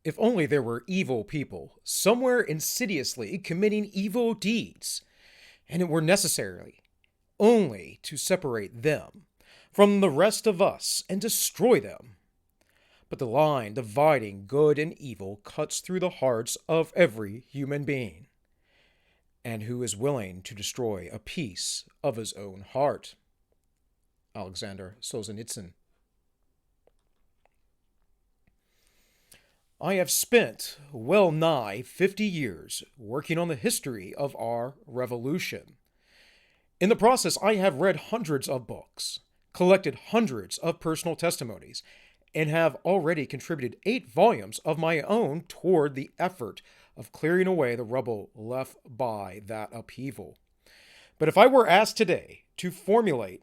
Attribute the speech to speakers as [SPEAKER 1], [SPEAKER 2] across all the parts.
[SPEAKER 1] If only there were evil people somewhere insidiously committing evil deeds, and it were necessary only to separate them from the rest of us and destroy them. But the line dividing good and evil cuts through the hearts of every human being, and who is willing to destroy a piece of his own heart. Alexander Solzhenitsyn. I have spent well nigh 50 years working on the history of our revolution. In the process, I have read hundreds of books, collected hundreds of personal testimonies, and have already contributed 8 volumes of my own toward the effort of clearing away the rubble left by that upheaval. But if I were asked today to formulate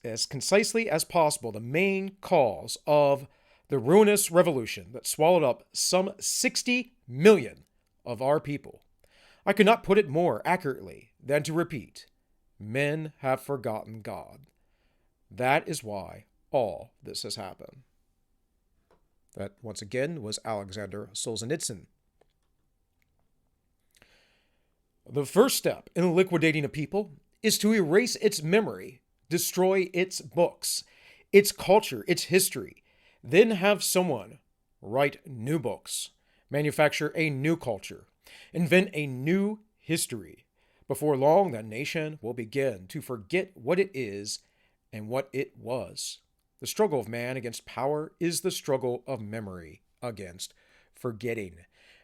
[SPEAKER 1] as concisely as possible the main cause of the ruinous revolution that swallowed up some 60 million of our people, I could not put it more accurately than to repeat, men have forgotten God. That is why all this has happened. That, once again, was Alexander Solzhenitsyn. The first step in liquidating a people is to erase its memory, destroy its books, its culture, its history, then have someone write new books, manufacture a new culture, invent a new history. Before long, the nation will begin to forget what it is and what it was. The struggle of man against power is the struggle of memory against forgetting.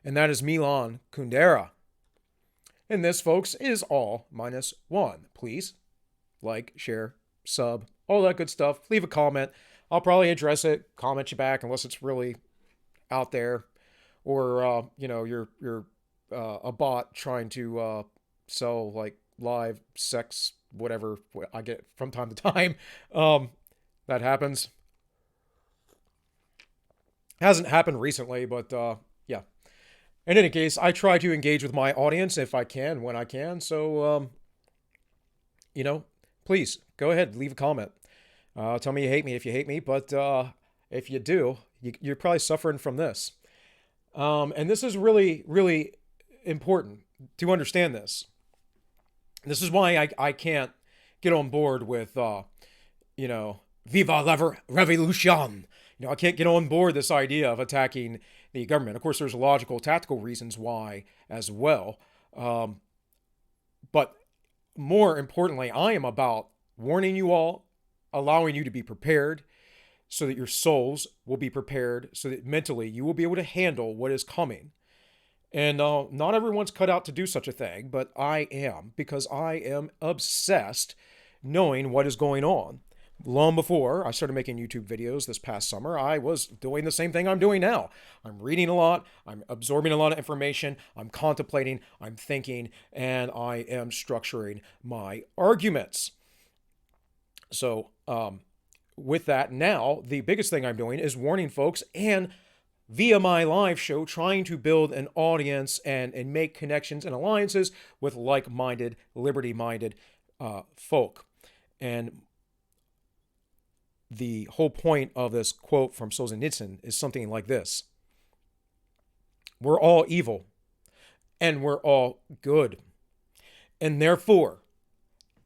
[SPEAKER 1] And that is Milan Kundera. And this, folks, is all -1. Please like, share, sub, all that good stuff. Leave a comment. I'll probably address it, comment you back, unless it's really out there, or you're a bot trying to sell like live sex, whatever I get from time to time. That happens. Hasn't happened recently, but yeah. In any case, I try to engage with my audience if I can, when I can. So, please go ahead, leave a comment. Tell me you hate me if you hate me, but if you do, you're probably suffering from this. And this is really, really important to understand this. This is why I can't get on board with, Viva la Revolution. I can't get on board this idea of attacking the government. Of course, there's logical, tactical reasons why as well. But more importantly, I am about warning you all, allowing you to be prepared so that your souls will be prepared, so that mentally you will be able to handle what is coming. And not everyone's cut out to do such a thing, but I am, because I am obsessed knowing what is going on. Long before I started making YouTube videos this past summer, I was doing the same thing I'm doing now. I'm reading a lot, I'm absorbing a lot of information, I'm contemplating, I'm thinking, and I am structuring my arguments. So, with that, now, the biggest thing I'm doing is warning folks, and via my live show, trying to build an audience and make connections and alliances with like-minded, liberty-minded folk. And the whole point of this quote from Solzhenitsyn is something like this. We're all evil, and we're all good. And therefore,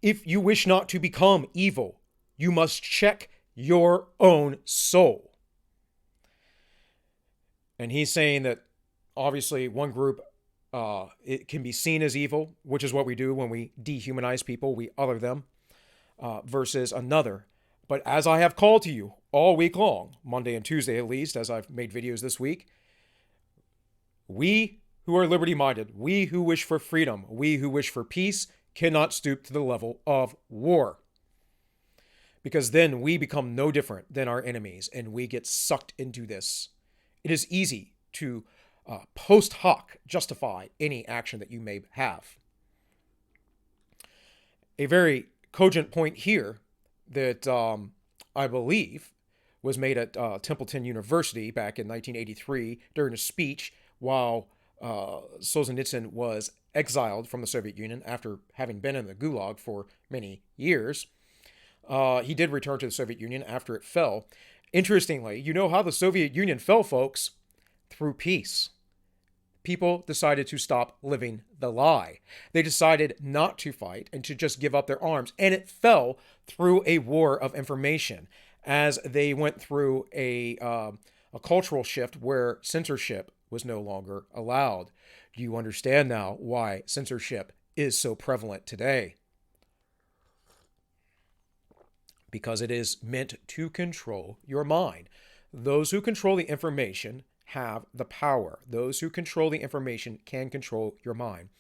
[SPEAKER 1] if you wish not to become evil, you must check your own soul. And he's saying that obviously one group, it can be seen as evil, which is what we do when we dehumanize people, we other them, versus another. But as I have called to you all week long, Monday and Tuesday at least, as I've made videos this week, we who are liberty-minded, we who wish for freedom, we who wish for peace, cannot stoop to the level of war. Because then we become no different than our enemies, and we get sucked into this. It is easy to post hoc justify any action that you may have. A very cogent point here that I believe was made at Templeton University back in 1983 during a speech while Solzhenitsyn was exiled from the Soviet Union after having been in the Gulag for many years. He did return to the Soviet Union after it fell. Interestingly, you know how the Soviet Union fell, folks? through peace. People decided to stop living the lie. They decided not to fight and to just give up their arms. And it fell through a war of information as they went through a cultural shift where censorship was no longer allowed. Do you understand now why censorship is so prevalent today? Because it is meant to control your mind. Those who control the information have the power. Those who control the information can control your mind.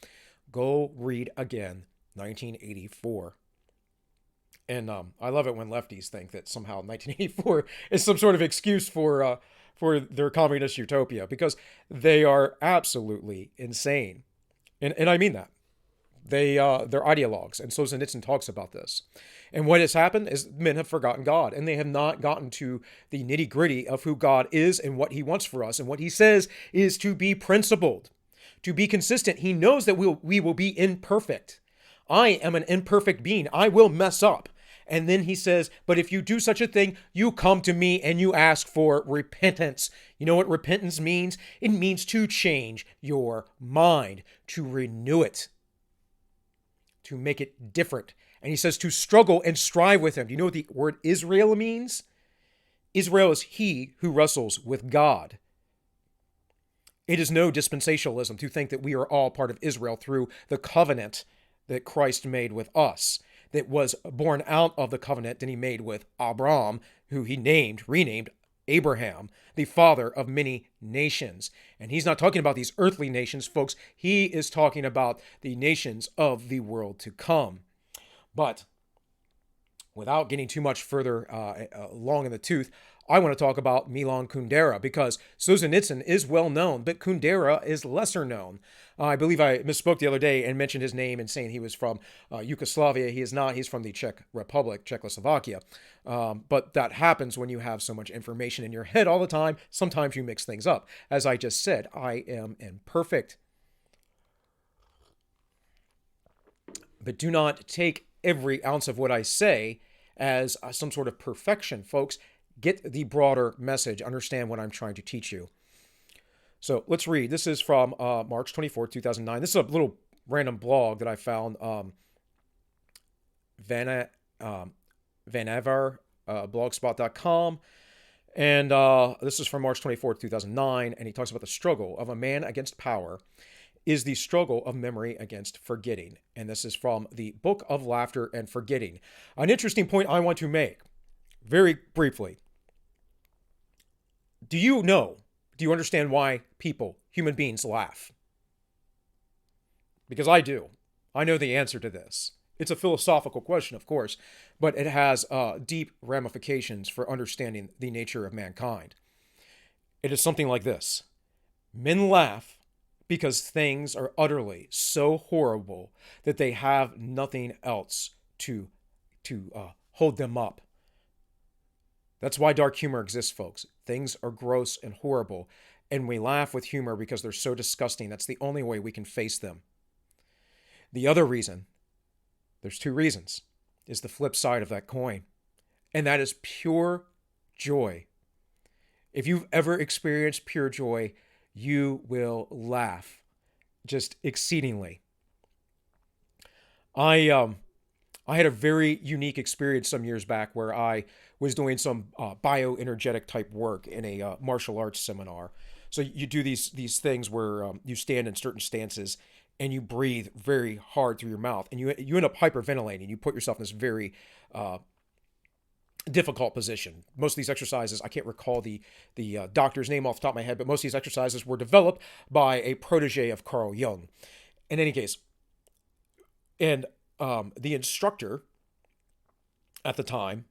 [SPEAKER 1] Go read again 1984. And I love it when lefties think that somehow 1984 is some sort of excuse for their communist utopia, because they are absolutely insane. And I mean that. They're ideologues, and Solzhenitsyn talks about this. And what has happened is men have forgotten God, and they have not gotten to the nitty-gritty of who God is and what he wants for us. And what he says is to be principled, to be consistent. He knows that we will be imperfect. I am an imperfect being. I will mess up. And then he says, but if you do such a thing, you come to me and you ask for repentance. You know what repentance means? It means to change your mind, to renew it, to make it different. And he says to struggle and strive with him. Do you know what the word Israel means? Israel is he who wrestles with God. It is no dispensationalism to think that we are all part of Israel through the covenant that Christ made with us, that was born out of the covenant that he made with Abraham, who he renamed Abraham, the father of many nations. And he's not talking about these earthly nations, folks. He is talking about the nations of the world to come. But without getting too much further long in the tooth, I want to talk about Milan Kundera, because Solzhenitsyn is well known, but Kundera is lesser known. I believe I misspoke the other day and mentioned his name and saying he was from Yugoslavia. He is not. He's from the Czech Republic, Czechoslovakia. But that happens when you have so much information in your head all the time. Sometimes you mix things up. As I just said, I am imperfect. But do not take every ounce of what I say as some sort of perfection, folks. Get the broader message. Understand what I'm trying to teach you. So let's read. This is from March 24th, 2009. This is a little random blog that I found. Vanever, blogspot.com. And this is from March 24th, 2009. And he talks about the struggle of a man against power is the struggle of memory against forgetting. And this is from the Book of Laughter and Forgetting. An interesting point I want to make very briefly. Do you understand why people, human beings, laugh? Because I do. I know the answer to this. It's a philosophical question, of course, but it has deep ramifications for understanding the nature of mankind. It is something like this. Men laugh because things are utterly so horrible that they have nothing else to hold them up. That's why dark humor exists, folks. Things are gross and horrible, and we laugh with humor because they're so disgusting. That's the only way we can face them. The other reason, there's two reasons, is the flip side of that coin, and that is pure joy. If you've ever experienced pure joy, you will laugh just exceedingly. I had a very unique experience some years back where I was doing some bioenergetic type work in a martial arts seminar. So you do these things where you stand in certain stances and you breathe very hard through your mouth, and you end up hyperventilating. You put yourself in this very difficult position. Most of these exercises, I can't recall the doctor's name off the top of my head, but most of these exercises were developed by a protege of Carl Jung. In any case, and the instructor at the time,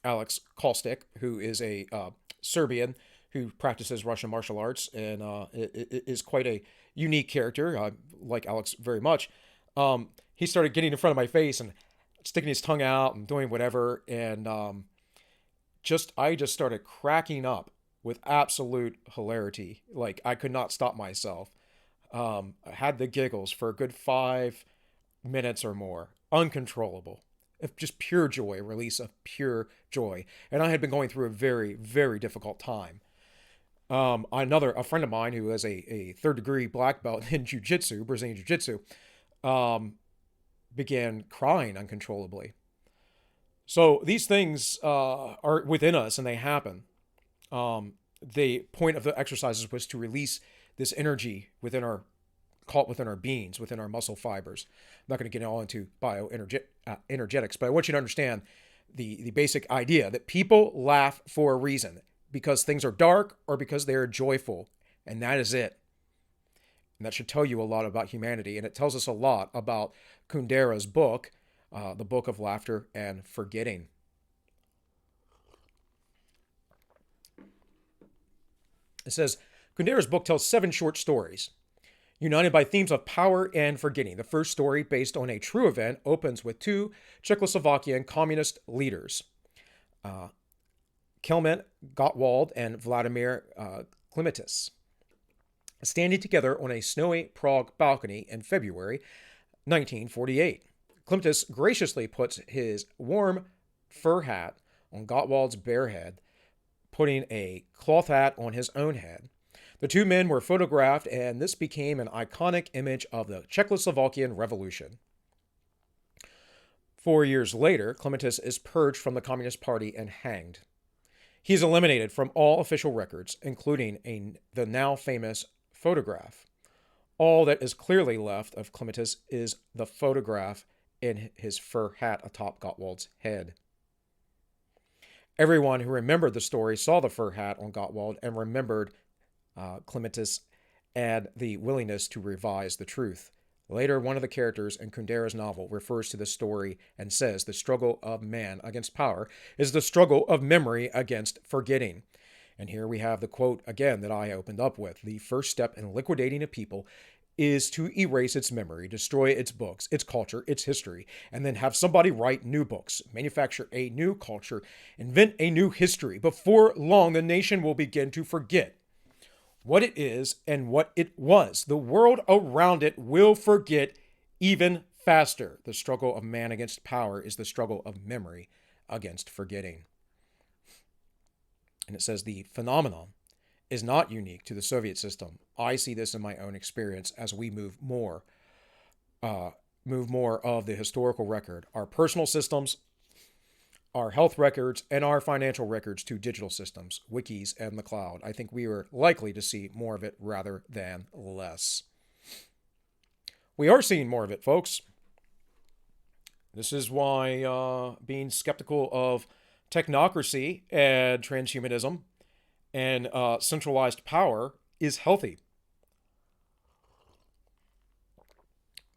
[SPEAKER 1] Alex Kostic, who is a Serbian who practices Russian martial arts and is quite a unique character. I like Alex very much. He started getting in front of my face and sticking his tongue out and doing whatever, and I just started cracking up with absolute hilarity. Like, I could not stop myself. I had the giggles for a good 5 minutes or more, uncontrollable, just pure joy, release of pure joy. And I had been going through a very, very difficult time. A friend of mine who has a third degree black belt in jiu-jitsu, Brazilian jiu-jitsu, um, began crying uncontrollably. So these things are within us and they happen. The point of the exercises was to release this energy within our caught within our beings, within our muscle fibers. I'm not going to get all into bioenergetics, but I want you to understand the basic idea that people laugh for a reason, because things are dark or because they are joyful, and that is it. And that should tell you a lot about humanity, and it tells us a lot about Kundera's book, The Book of Laughter and Forgetting. It says, Kundera's book tells 7 short stories, united by themes of power and forgetting. The first story, based on a true event, opens with 2 Czechoslovakian communist leaders, Klement Gottwald and Vladimir Clematis, standing together on a snowy Prague balcony in February 1948. Clematis graciously puts his warm fur hat on Gottwald's bare head, putting a cloth hat on his own head. The 2 men were photographed, and this became an iconic image of the Czechoslovakian Revolution. 4 years later, Clematis is purged from the Communist Party and hanged. He is eliminated from all official records, including the now famous photograph. All that is clearly left of Clematis is the photograph in his fur hat atop Gottwald's head. Everyone who remembered the story saw the fur hat on Gottwald and remembered Clematis and the willingness to revise the truth. Later, one of the characters in Kundera's novel refers to the story and says the struggle of man against power is the struggle of memory against forgetting. And here we have the quote again that I opened up with. The first step in liquidating a people is to erase its memory, destroy its books, its culture, its history, and then have somebody write new books, manufacture a new culture, invent a new history. Before long, the nation will begin to forget what it is and what it was. The world around it will forget even faster. The struggle of man against power is the struggle of memory against forgetting. And it says the phenomenon is not unique to the Soviet system. I see this in my own experience as we move more of the historical record, our personal systems, our health records, and our financial records to digital systems, wikis, and the cloud. I think we are likely to see more of it rather than less. We are seeing more of it, folks. This is why being skeptical of technocracy and transhumanism and centralized power is healthy.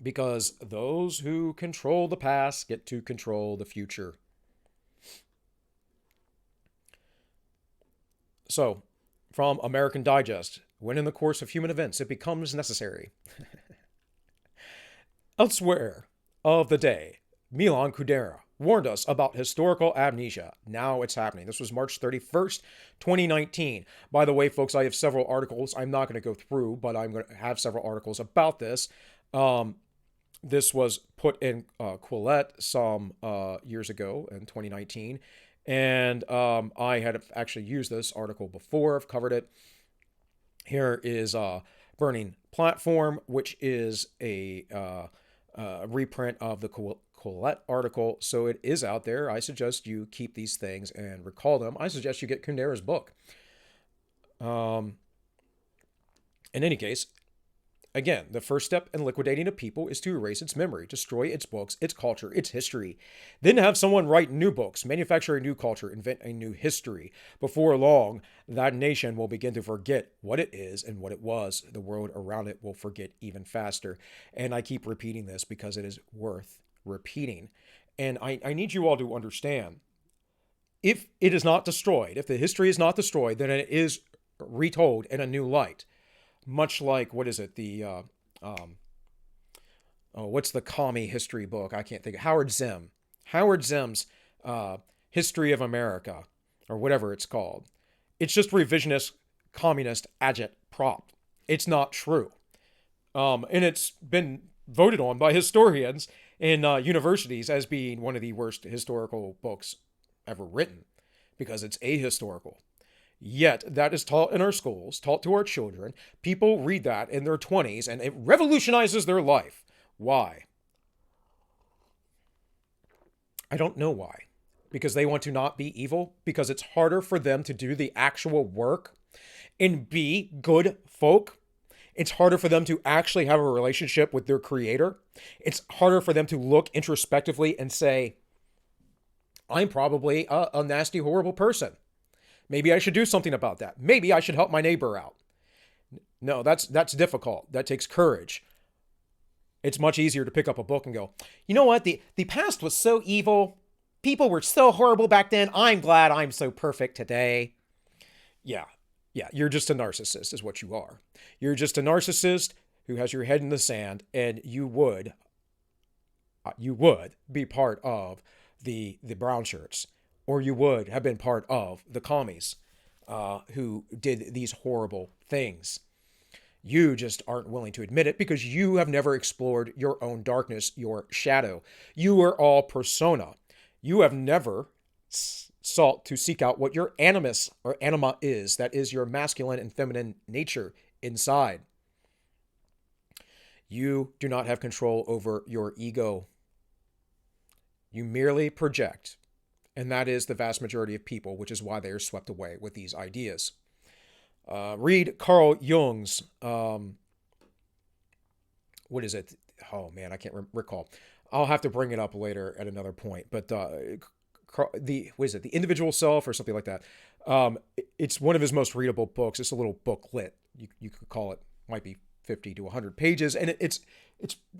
[SPEAKER 1] Because those who control the past get to control the future. So, from American Digest, when in the course of human events it becomes necessary. Elsewhere of the day, Milan Kundera warned us about historical amnesia. Now it's happening. This was March 31st, 2019. By the way, folks, I have several articles. I'm not going to go through, but I'm going to have several articles about this. This was put in Quillette some years ago in 2019. And I had actually used this article before. I've covered it. Here is Burning Platform, which is a reprint of the Quillette article. So it is out there. I suggest you keep these things and recall them. I suggest you get Kundera's book. In any case, again, the first step in liquidating a people is to erase its memory, destroy its books, its culture, its history. Then have someone write new books, manufacture a new culture, invent a new history. Before long, that nation will begin to forget what it is and what it was. The world around it will forget even faster. And I keep repeating this because it is worth repeating. And I need you all to understand, if it is not destroyed, if the history is not destroyed, then it is retold in a new light. Much like, what is it? What's the commie history book? I can't think. Howard Zinn. Howard Zinn's History of America, or whatever it's called. It's just revisionist, communist, agitprop. It's not true. And it's been voted on by historians in universities as being one of the worst historical books ever written, because it's ahistorical. Yet that is taught in our schools, taught to our children. People read that in their 20s and it revolutionizes their life. Why? I don't know why. Because they want to not be evil, because it's harder for them to do the actual work and be good folk. It's harder for them to actually have a relationship with their creator. It's harder for them to look introspectively and say, I'm probably a nasty, horrible person. Maybe I should do something about that. Maybe I should help my neighbor out. No, that's difficult. That takes courage. It's much easier to pick up a book and go, you know what? The past was so evil. People were so horrible back then. I'm glad I'm so perfect today. Yeah, you're just a narcissist is what you are. You're just a narcissist who has your head in the sand, and you would be part of the brown shirts, or you would have been part of the commies who did these horrible things. You just aren't willing to admit it because you have never explored your own darkness, your shadow. You are all persona. You have never sought to seek out what your animus or anima is. That is your masculine and feminine nature inside. You do not have control over your ego. You merely project. And that is the vast majority of people, which is why they are swept away with these ideas. Read Carl Jung's, what is it? Oh man, I can't recall. I'll have to bring it up later at another point. But what is it? The Individual Self or something like that. It's one of his most readable books. It's a little booklet. You could call it. Might be 50 to 100 pages, and it's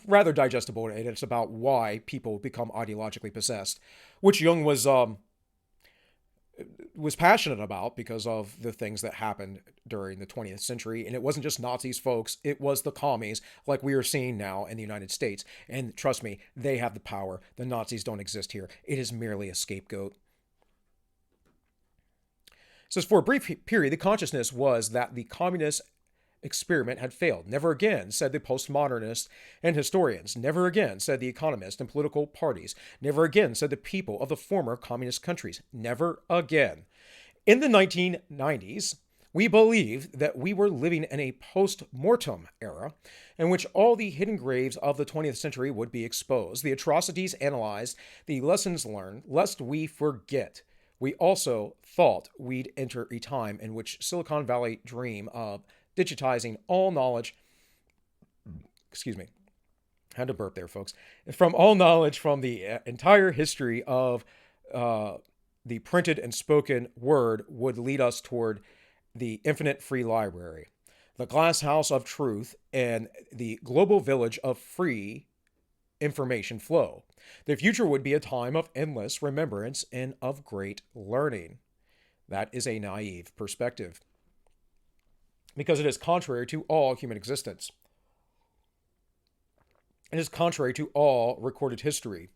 [SPEAKER 1] rather digestible, and it's about why people become ideologically possessed, which Jung was passionate about because of the things that happened during the 20th century. And it wasn't just Nazis, folks. It was the commies like we are seeing now in the United States. And trust me, they have the power. The Nazis don't exist here. It is merely a scapegoat. It says, for a brief period, the consciousness was that the communist experiment had failed. Never again, said the postmodernists and historians. Never again, said the economists and political parties. Never again, said the people of the former communist countries. Never again. In the 1990s, we believed that we were living in a post-mortem era in which all the hidden graves of the 20th century would be exposed, the atrocities analyzed, the lessons learned, lest we forget. We also thought we'd enter a time in which Silicon Valley dream of digitizing all knowledge, had to burp there, folks, from all knowledge from the entire history of the printed and spoken word would lead us toward the infinite free library, the glass house of truth, and the global village of free information flow. The future would be a time of endless remembrance and of great learning. That is a naive perspective, because it is contrary to all human existence. It is contrary to all recorded history.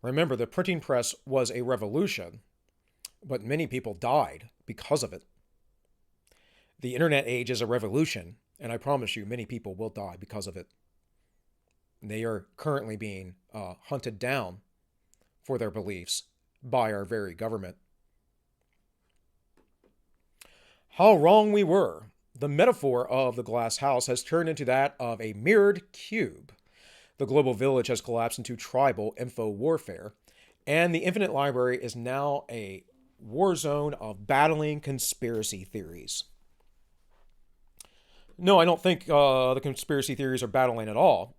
[SPEAKER 1] Remember, the printing press was a revolution, but many people died because of it. The internet age is a revolution, and I promise you, many people will die because of it. They are currently being hunted down for their beliefs by our very government. How wrong we were. The metaphor of the glass house has turned into that of a mirrored cube. The global village has collapsed into tribal info warfare, and the infinite library is now a war zone of battling conspiracy theories. No, I don't think the conspiracy theories are battling at all.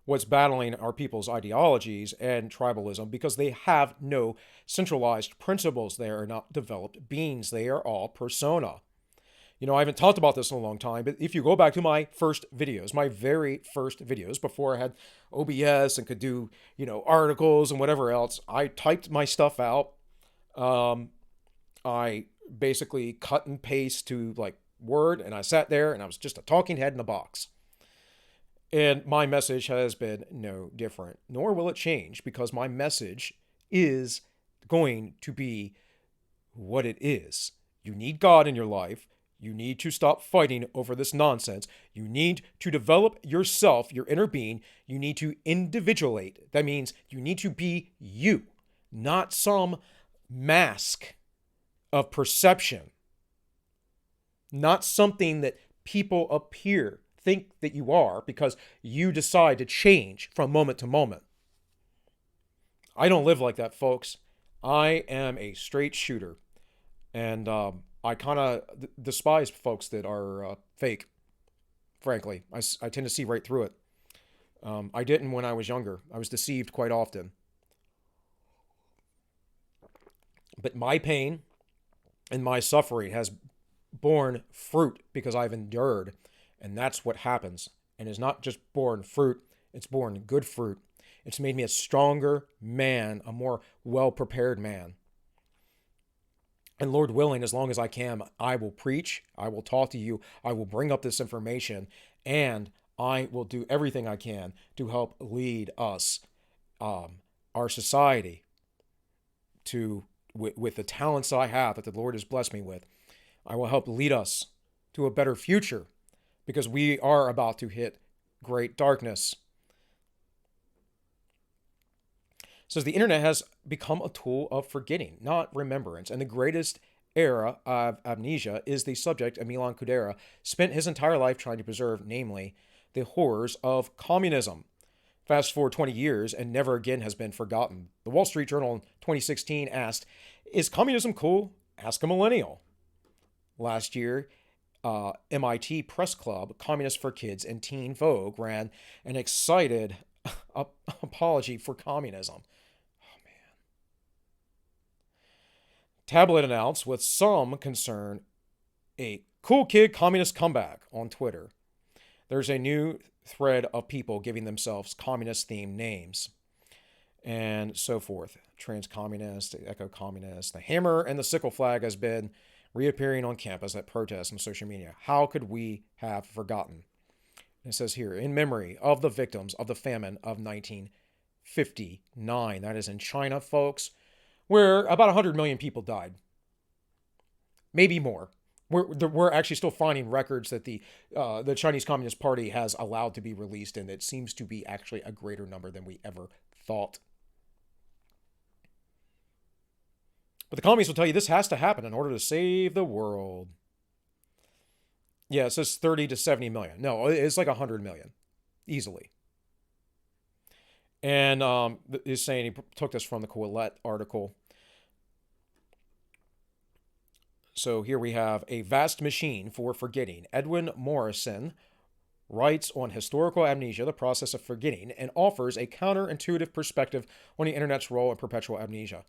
[SPEAKER 1] What's battling are people's ideologies and tribalism because they have no centralized principles. They are not developed beings. They are all persona. You know, I haven't talked about this in a long time, but if you go back to my first videos, my very first videos, before I had OBS and could do, articles and whatever else, I typed my stuff out. I basically cut and paste to Word, and I sat there and I was just a talking head in a box. And my message has been no different, nor will it change, because my message is going to be what it is. You need God in your life. You need to stop fighting over this nonsense. You need to develop yourself, your inner being. You need to individuate. That means you need to be you, not some mask of perception, not something that people think that you are because you decide to change from moment to moment. I don't live like that, folks. I am a straight shooter. And I kind of despise folks that are fake, frankly. I tend to see right through it. I didn't when I was younger. I was deceived quite often. But my pain and my suffering has borne fruit because I've endured. And that's what happens. And it's not just borne fruit, it's borne good fruit. It's made me a stronger man, a more well prepared man. And Lord willing, as long as I can, I will preach, I will talk to you, I will bring up this information, and I will do everything I can to help lead us, our society, with the talents I have that the Lord has blessed me with. I will help lead us to a better future because we are about to hit great darkness. It says the internet has become a tool of forgetting, not remembrance. And the greatest era of amnesia is the subject of Milan Kundera spent his entire life trying to preserve, namely, the horrors of communism. Fast forward 20 years and never again has been forgotten. The Wall Street Journal in 2016 asked, "Is communism cool? Ask a millennial." Last year, MIT Press Club, Communists for Kids, and Teen Vogue ran an excited apology for communism. Tablet announced with some concern a cool kid communist comeback on Twitter. There's a new thread of people giving themselves communist-themed names and so forth. Trans-communist, eco-communist. The hammer and the sickle flag has been reappearing on campus at protests and social media. How could we have forgotten? It says here, in memory of the victims of the famine of 1959. That is in China, folks, where about 100 million people died. Maybe more. We're actually still finding records that the Chinese Communist Party has allowed to be released, and it seems to be actually a greater number than we ever thought. But the communists will tell you this has to happen in order to save the world. Yeah, it says 30 to 70 million. No, it's like 100 million. Easily. And he's saying he took this from the Quillette article. So here we have a vast machine for forgetting. Edwin Morrison writes on historical amnesia, the process of forgetting, and offers a counterintuitive perspective on the internet's role in perpetual amnesia.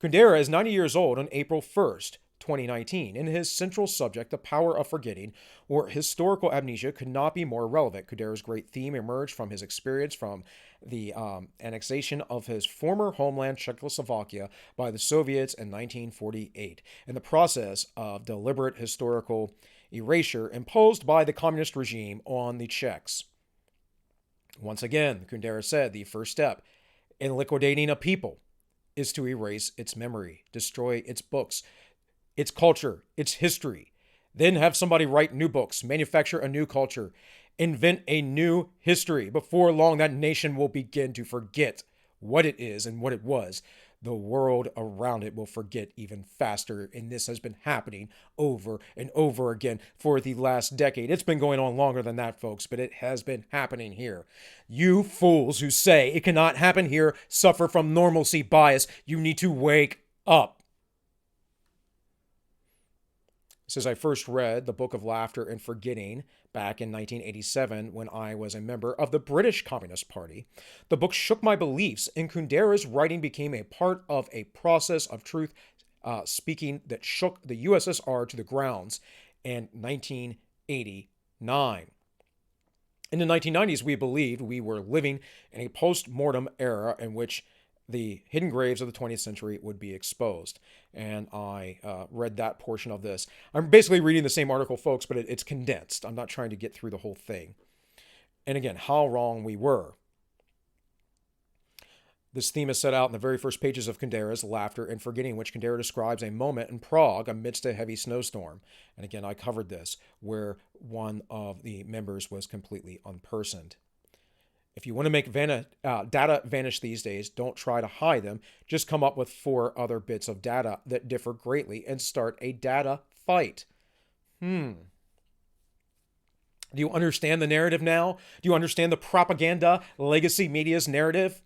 [SPEAKER 1] Kundera is 90 years old on April 1st, 2019. In his central subject, the power of forgetting, or historical amnesia, could not be more relevant. Kundera's great theme emerged from his experience from the annexation of his former homeland Czechoslovakia by the Soviets in 1948, and the process of deliberate historical erasure imposed by the communist regime on the Czechs. Once again, Kundera said the first step in liquidating a people is to erase its memory, destroy its books, its culture, its history. Then have somebody write new books, manufacture a new culture, invent a new history. Before long, that nation will begin to forget what it is and what it was. The world around it will forget even faster. And this has been happening over and over again for the last decade. It's been going on longer than that, folks, but it has been happening here. You fools who say it cannot happen here suffer from normalcy bias. You need to wake up. It says, I first read The Book of Laughter and Forgetting back in 1987 when I was a member of the British Communist Party. The book shook my beliefs, and Kundera's writing became a part of a process of truth speaking that shook the USSR to the grounds in 1989. In the 1990s, we believed we were living in a post-mortem era in which the hidden graves of the 20th century would be exposed. And I read that portion of this. I'm basically reading the same article, folks, but it's condensed. I'm not trying to get through the whole thing. And again, how wrong we were. This theme is set out in the very first pages of Kundera's Laughter and Forgetting, which Kundera describes a moment in Prague amidst a heavy snowstorm. And again, I covered this, where one of the members was completely unpersoned. If you want to make data vanish these days, don't try to hide them. Just come up with 4 other bits of data that differ greatly and start a data fight. Do you understand the narrative now? Do you understand the propaganda, legacy media's narrative?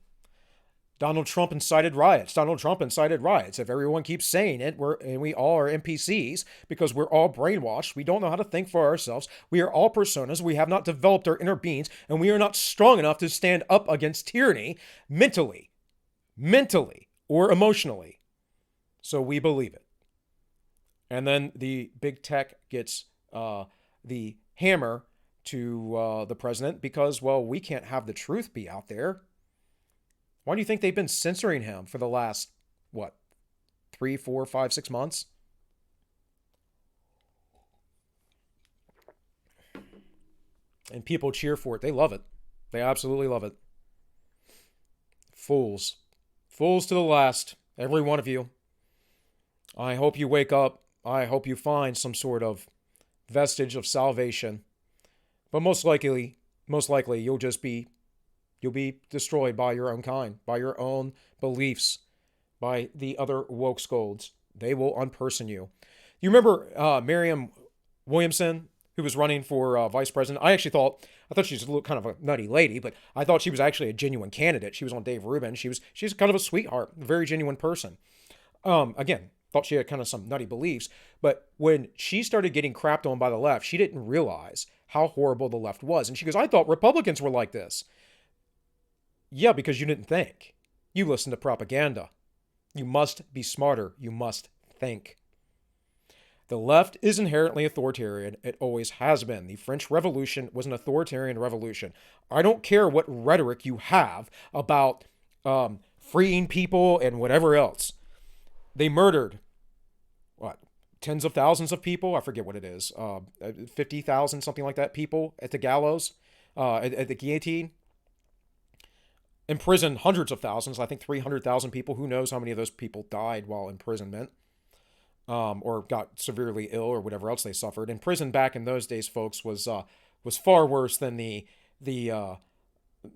[SPEAKER 1] Donald Trump incited riots. Donald Trump incited riots. If everyone keeps saying it, we all are NPCs because we're all brainwashed. We don't know how to think for ourselves. We are all personas. We have not developed our inner beings, and we are not strong enough to stand up against tyranny mentally, or emotionally. So we believe it. And then the big tech gets the hammer to the president because, well, we can't have the truth be out there. Why do you think they've been censoring him for the last, 3, 4, 5, 6 months? And people cheer for it. They love it. They absolutely love it. Fools. Fools to the last. Every one of you. I hope you wake up. I hope you find some sort of vestige of salvation. But most likely, you'll be destroyed by your own kind, by your own beliefs, by the other woke scolds. They will unperson you. You remember Marianne Williamson, who was running for vice president? I thought she was kind of a nutty lady, but I thought she was actually a genuine candidate. She was on Dave Rubin. She's kind of a sweetheart, a very genuine person. Again, thought she had kind of some nutty beliefs, but when she started getting crapped on by the left, she didn't realize how horrible the left was. And she goes, I thought Republicans were like this. Yeah, because you didn't think. You listened to propaganda. You must be smarter. You must think. The left is inherently authoritarian. It always has been. The French Revolution was an authoritarian revolution. I don't care what rhetoric you have about freeing people and whatever else. They murdered, tens of thousands of people? I forget what it is. 50,000, something like that, people at the gallows, at the guillotine. Imprisoned hundreds of thousands, I think 300,000 people. Who knows how many of those people died while imprisonment, or got severely ill or whatever else they suffered. And prison back in those days, folks, was far worse than the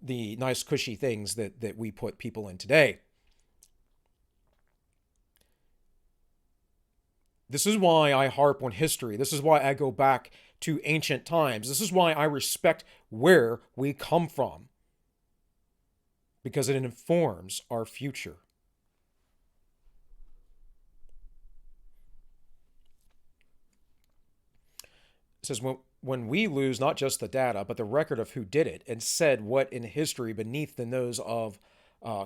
[SPEAKER 1] nice cushy things that we put people in today. This is why I harp on history. This is why I go back to ancient times. This is why I respect where we come from. Because it informs our future. It says, when we lose not just the data, but the record of who did it and said what in history beneath the nose of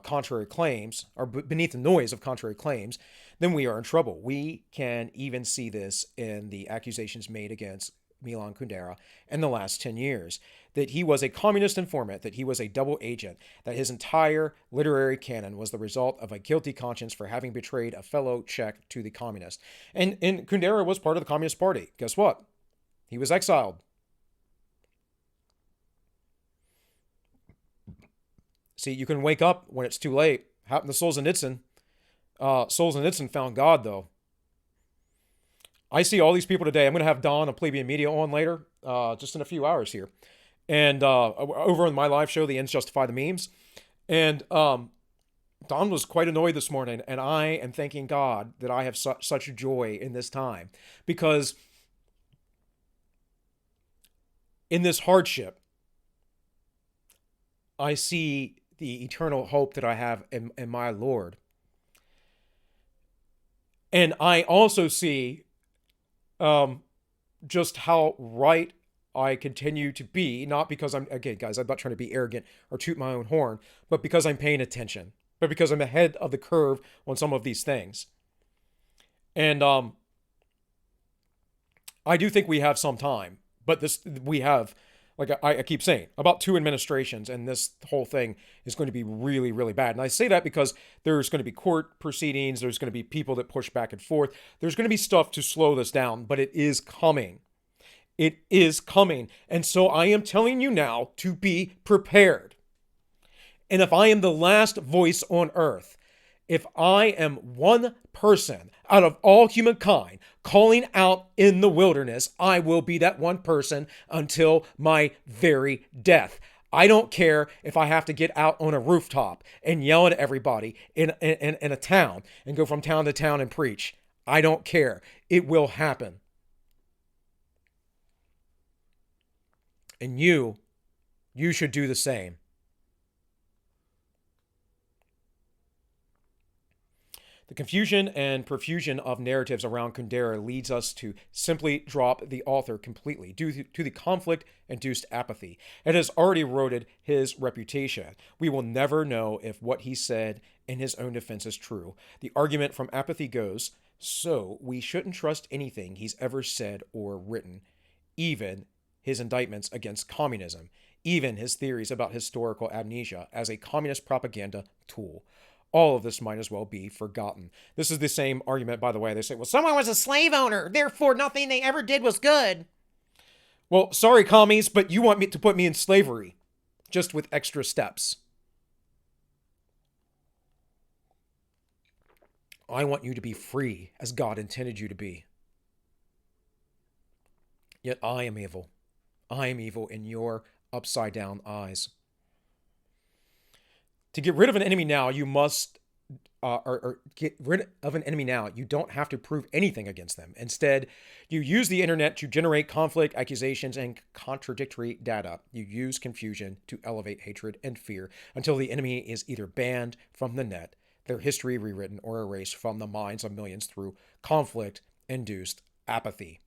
[SPEAKER 1] contrary claims, or beneath the noise of contrary claims, then we are in trouble. We can even see this in the accusations made against Milan Kundera in the last 10 years, that he was a communist informant, that he was a double agent, that his entire literary canon was the result of a guilty conscience for having betrayed a fellow Czech to the communist. And Kundera was part of the Communist Party. Guess what? He was exiled. See, you can wake up when it's too late. Happened to Solzhenitsyn. Solzhenitsyn found God, though. I see all these people today. I'm going to have Don of Plebeian Media on later, just in a few hours here. And over on my live show, The Ends Justify the Memes. And Don was quite annoyed this morning. And I am thanking God that I have such joy in this time. Because in this hardship, I see the eternal hope that I have in my Lord. And I also see just how right I continue to be, not because again, guys, I'm not trying to be arrogant or toot my own horn, but because I'm paying attention, but because I'm ahead of the curve on some of these things. And I do think we have some time, but we have, like I keep saying, about 2 administrations, and this whole thing is going to be really, really bad. And I say that because there's going to be court proceedings, there's going to be people that push back and forth, there's going to be stuff to slow this down, but it is coming. It is coming. And so I am telling you now to be prepared. And if I am the last voice on earth, if I am one person out of all humankind calling out in the wilderness, I will be that one person until my very death. I don't care if I have to get out on a rooftop and yell at everybody in a town and go from town to town and preach. I don't care. It will happen. And you should do the same. The confusion and profusion of narratives around Kundera leads us to simply drop the author completely due to the conflict-induced apathy. It has already eroded his reputation. We will never know if what he said in his own defense is true. The argument from apathy goes, so we shouldn't trust anything he's ever said or written, even his indictments against communism, even his theories about historical amnesia as a communist propaganda tool. All of this might as well be forgotten. This is the same argument, by the way. They say, well, someone was a slave owner, therefore nothing they ever did was good. Well, sorry, commies, but you want me to put me in slavery, just with extra steps. I want you to be free as God intended you to be. Yet I am evil. I am evil in your upside down eyes. To get rid of an enemy now, you must, or get rid of an enemy now, you don't have to prove anything against them. Instead, you use the internet to generate conflict, accusations, and contradictory data. You use confusion to elevate hatred and fear until the enemy is either banned from the net, their history rewritten, or erased from the minds of millions through conflict-induced apathy.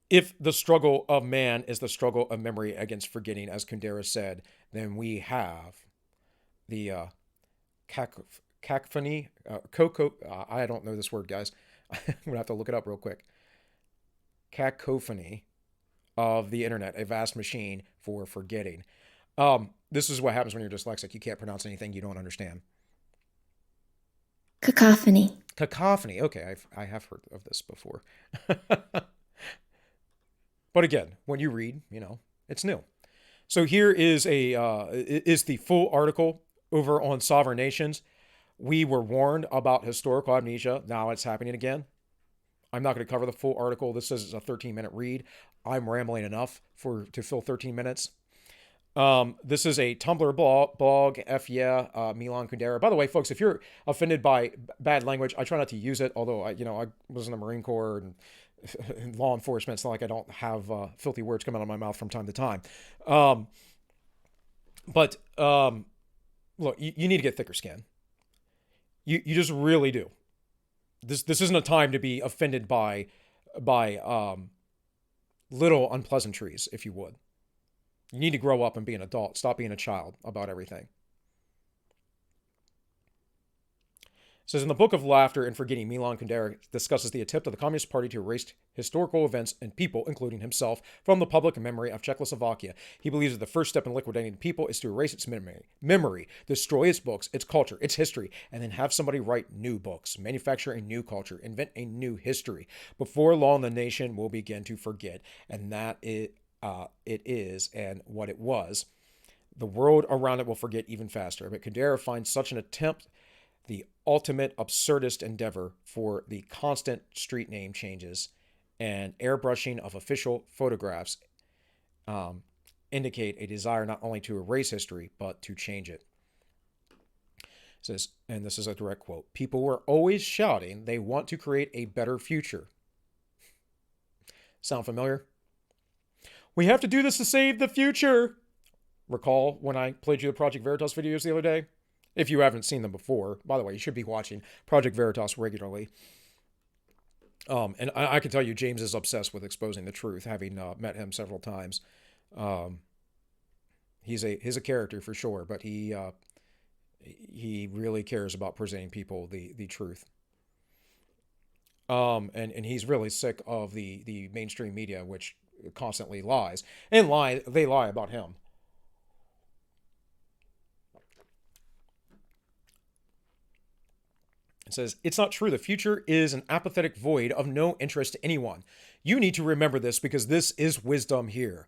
[SPEAKER 1] If the struggle of man is the struggle of memory against forgetting, as Kundera said, then we have the cacophony, I don't know this word, guys. I'm going to have to look it up real quick. Cacophony of the internet, a vast machine for forgetting. This is what happens when you're dyslexic. You can't pronounce anything you don't understand.
[SPEAKER 2] Cacophony.
[SPEAKER 1] Cacophony. Okay, I have heard of this before. But again, when you read, it's new. So here is the full article over on Sovereign Nations. We were warned about historical amnesia. Now it's happening again. I'm not going to cover the full article. This is a 13-minute read. I'm rambling enough to fill 13 minutes. This is a Tumblr blog, Milan Kundera. By the way, folks, if you're offended by bad language, I try not to use it, although I was in the Marine Corps and in law enforcement. It's not like I don't have filthy words come out of my mouth from time to time. But look, you need to get thicker skin. You just really do. This isn't a time to be offended by little unpleasantries, if you would. You need to grow up and be an adult. Stop being a child about everything. It says, in the Book of Laughter and Forgetting, Milan Kundera discusses the attempt of the Communist Party to erase historical events and people, including himself, from the public memory of Czechoslovakia. He believes that the first step in liquidating the people is to erase its memory, destroy its books, its culture, its history, and then have somebody write new books, manufacture a new culture, invent a new history. Before long, the nation will begin to forget, and that it is and what it was. The world around it will forget even faster. But Kundera finds such an attempt the ultimate absurdist endeavor for the constant street name changes and airbrushing of official photographs indicate a desire not only to erase history, but to change it. It says, and this is a direct quote, people were always shouting they want to create a better future. Sound familiar? We have to do this to save the future. Recall when I played you the Project Veritas videos the other day? If you haven't seen them before, by the way, you should be watching Project Veritas regularly. And I can tell you, James is obsessed with exposing the truth, having met him several times. He's a character for sure, but he really cares about presenting people the truth. And he's really sick of the mainstream media, which constantly lies. And they lie about him. It says, it's not true. The future is an apathetic void of no interest to anyone. You need to remember this because this is wisdom here.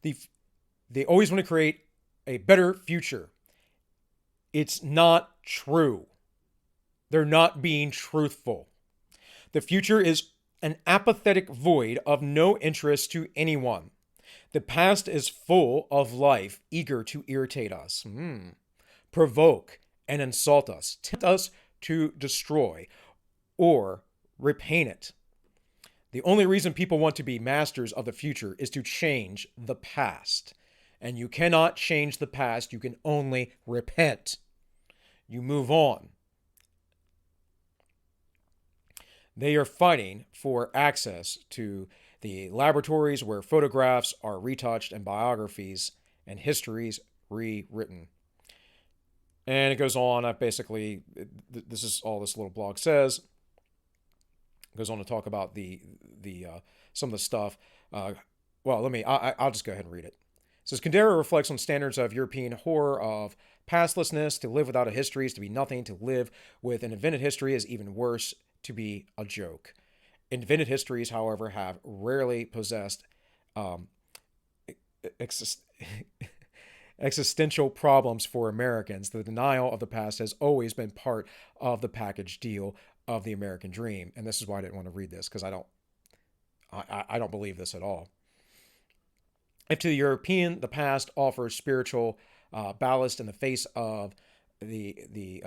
[SPEAKER 1] They always want to create a better future. It's not true. They're not being truthful. The future is an apathetic void of no interest to anyone. The past is full of life, eager to irritate us, provoke and insult us, tempt us to destroy or repaint it. The only reason people want to be masters of the future is to change the past. And you cannot change the past, you can only repent. You move on. They are fighting for access to the laboratories where photographs are retouched and biographies and histories rewritten. And it goes on. Basically, this is all this little blog says. It goes on to talk about the some of the stuff. I'll just go ahead and read it. It says Kundera reflects on standards of European horror of pastlessness. To live without a history is to be nothing. To live with an invented history is even worse, to be a joke. Invented histories, however, have rarely possessed existential problems for Americans. The denial of the past has always been part of the package deal of the American dream. And this is why I didn't want to read this, because I don't believe this at all. If to the European, the past offers spiritual ballast in the face of the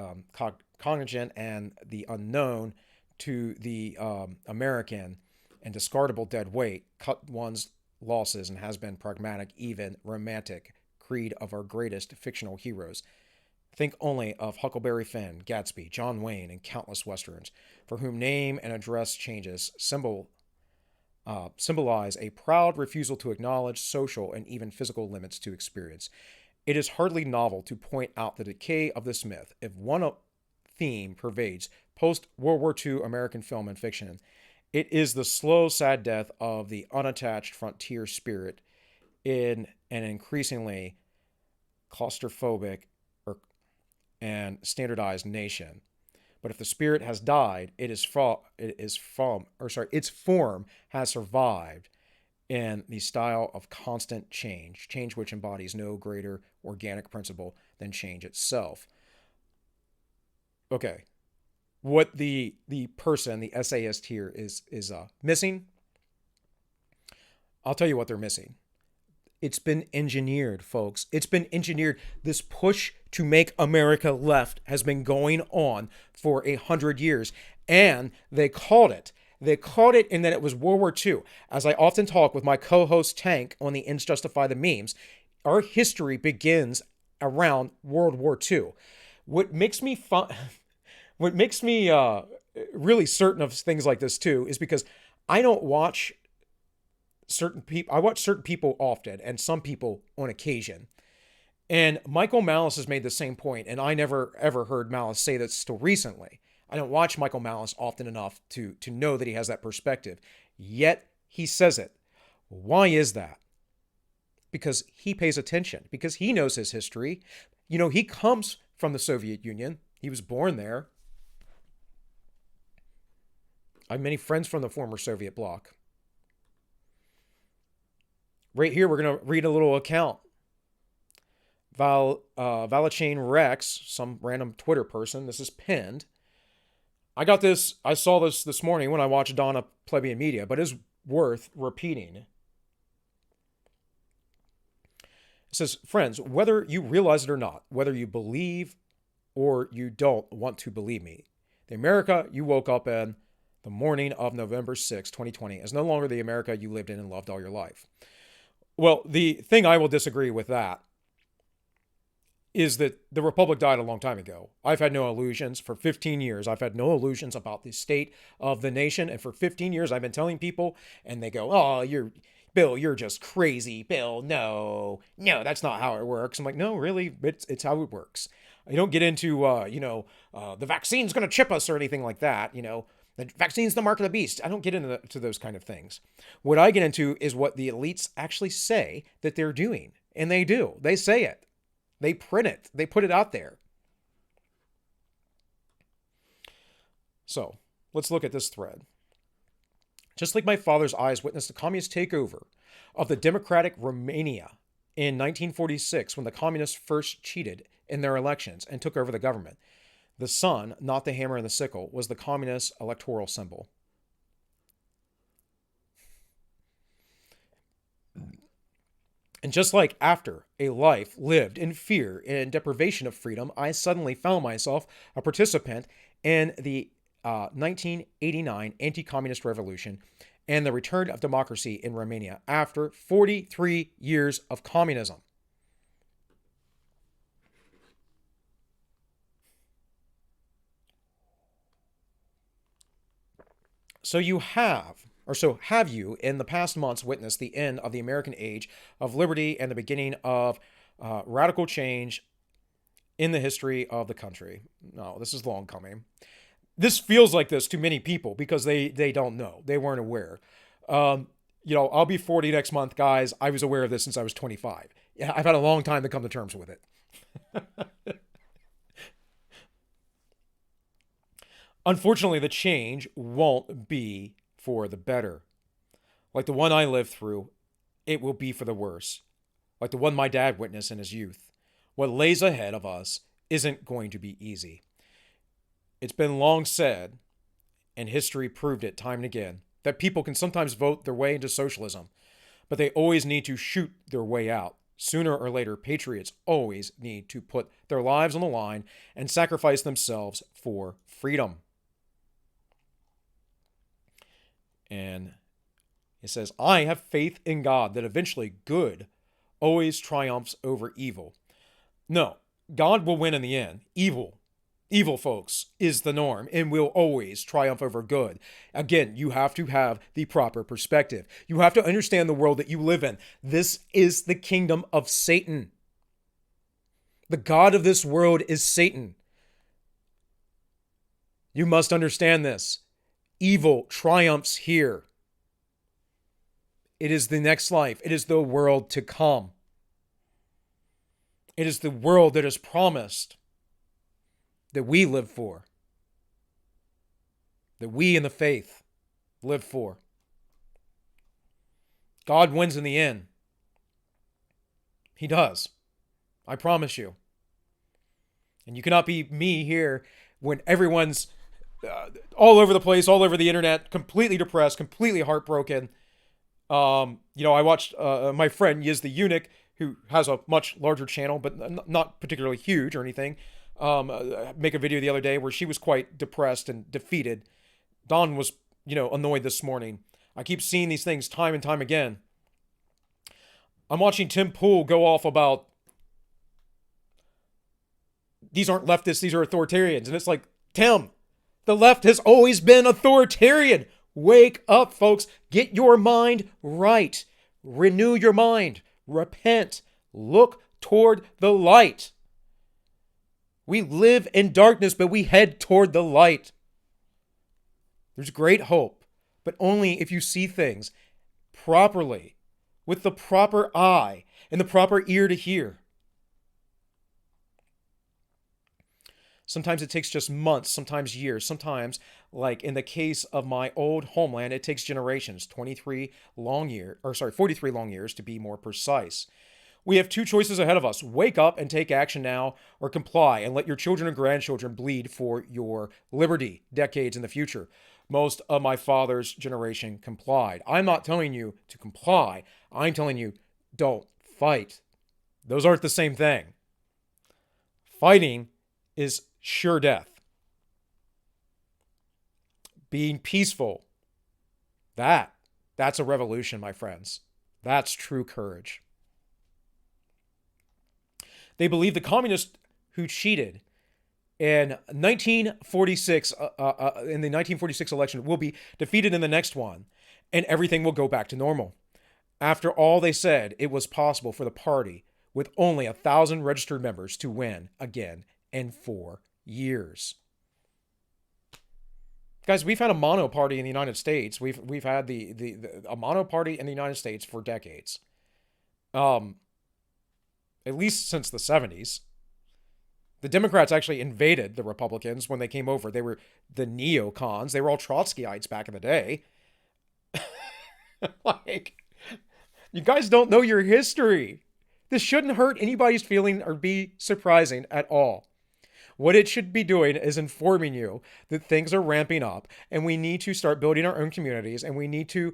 [SPEAKER 1] contingent and the unknown, to the American and discardable dead weight, cut one's losses, and has been pragmatic, even romantic creed of our greatest fictional heroes. Think only of Huckleberry Finn, Gatsby, John Wayne, and countless westerns, for whom name and address changes symbolize a proud refusal to acknowledge social and even physical limits to experience. It is hardly novel to point out the decay of this myth. If one theme pervades post-World War II American film and fiction, it is the slow, sad death of the unattached frontier spirit in an increasingly claustrophobic and standardized nation. But if the spirit has died, its form has survived in the style of constant change which embodies no greater organic principle than change itself. Okay, what the person, the essayist here is missing, I'll tell you what they're missing. It's been engineered, folks. It's been engineered. This push to make America left has been going on for 100 years, and they called it. They called it, and then it was World War II. As I often talk with my co-host Tank on the Ends Justify the Memes, our history begins around World War II. What makes me really certain of things like this too is because I don't watch certain people. I watch certain people often, and some people on occasion. And Michael Malice has made the same point, and I never ever heard Malice say this till recently. I don't watch Michael Malice often enough to know that he has that perspective. Yet he says it. Why is that? Because he pays attention, because he knows his history. You know, he comes from the Soviet Union. He was born there. I have many friends from the former Soviet bloc. Right here, we're going to read a little account. Valachain Rex, some random Twitter person, this is pinned. I saw this morning when I watched Donna Plebeian Media, but it's worth repeating. It says, friends, whether you realize it or not, whether you believe or you don't want to believe me, the America you woke up in the morning of November 6, 2020 is no longer the America you lived in and loved all your life. Well, the thing I will disagree with that is that the Republic died a long time ago. I've had no illusions for 15 years. I've had no illusions about the state of the nation. And for 15 years, I've been telling people, and they go, oh, Bill, you're just crazy. Bill, no, that's not how it works. I'm like, no, really, it's how it works. I don't get into, the vaccine's going to chip us or anything like that. The vaccine's the mark of the beast. I don't get into those kind of things. What I get into is what the elites actually say that they're doing. And they do. They say it. They print it. They put it out there. So, let's look at this thread. Just like my father's eyes witnessed the communist takeover of the democratic Romania in 1946 when the communists first cheated in their elections and took over the government, the sun, not the hammer and the sickle, was the communist electoral symbol. And just like after a life lived in fear and deprivation of freedom, I suddenly found myself a participant in the 1989 anti communist revolution and the return of democracy in Romania after 43 years of communism. So have you, in the past months, witnessed the end of the American age of liberty and the beginning of radical change in the history of the country? No, this is long coming. This feels like this to many people because they don't know. They weren't aware. I'll be 40 next month, guys. I was aware of this since I was 25. Yeah, I've had a long time to come to terms with it. Unfortunately, the change won't be for the better. Like the one I lived through, it will be for the worse. Like the one my dad witnessed in his youth. What lays ahead of us isn't going to be easy. It's been long said, and history proved it time and again, that people can sometimes vote their way into socialism, but they always need to shoot their way out. Sooner or later, patriots always need to put their lives on the line and sacrifice themselves for freedom. And it says, I have faith in God that eventually good always triumphs over evil. No, God will win in the end. Evil, folks, is the norm and will always triumph over good. Again, you have to have the proper perspective. You have to understand the world that you live in. This is the kingdom of Satan. The God of this world is Satan. You must understand this. Evil triumphs here. It is the next life. It is the world to come. It is the world that is promised, that we live for, that we in the faith live for. God wins in the end. He does. I promise you. And you cannot be me here when everyone's all over the place, all over the internet, completely depressed, completely heartbroken. I watched my friend Yiz the Eunuch, who has a much larger channel, but not particularly huge or anything, make a video the other day where she was quite depressed and defeated. Dawn was, annoyed this morning. I keep seeing these things time and time again. I'm watching Tim Pool go off about these aren't leftists, these are authoritarians. And it's like, Tim, the left has always been authoritarian. Wake up, folks. Get your mind right. Renew your mind. Repent. Look toward the light. We live in darkness, but we head toward the light. There's great hope, but only if you see things properly, with the proper eye and the proper ear to hear. Sometimes it takes just months, sometimes years, sometimes, like in the case of my old homeland, it takes generations, 43 long years to be more precise. We have two choices ahead of us. Wake up and take action now, or comply and let your children and grandchildren bleed for your liberty decades in the future. Most of my father's generation complied. I'm not telling you to comply. I'm telling you, don't fight. Those aren't the same thing. Fighting is sure death. Being peaceful, that's a revolution, my friends. That's true courage. They believe the communists who cheated in 1946 in the 1946 election will be defeated in the next one, and everything will go back to normal. After all, they said it was possible for the party with only 1,000 registered members to win again in 4 years. Guys, we've had a mono party in the United States. We've had a mono party in the United States for decades. At least since the 70s. The Democrats actually invaded the Republicans when they came over. They were the neocons. They were all Trotskyites back in the day. You guys don't know your history. This shouldn't hurt anybody's feeling or be surprising at all. What it should be doing is informing you that things are ramping up, and we need to start building our own communities, and we need to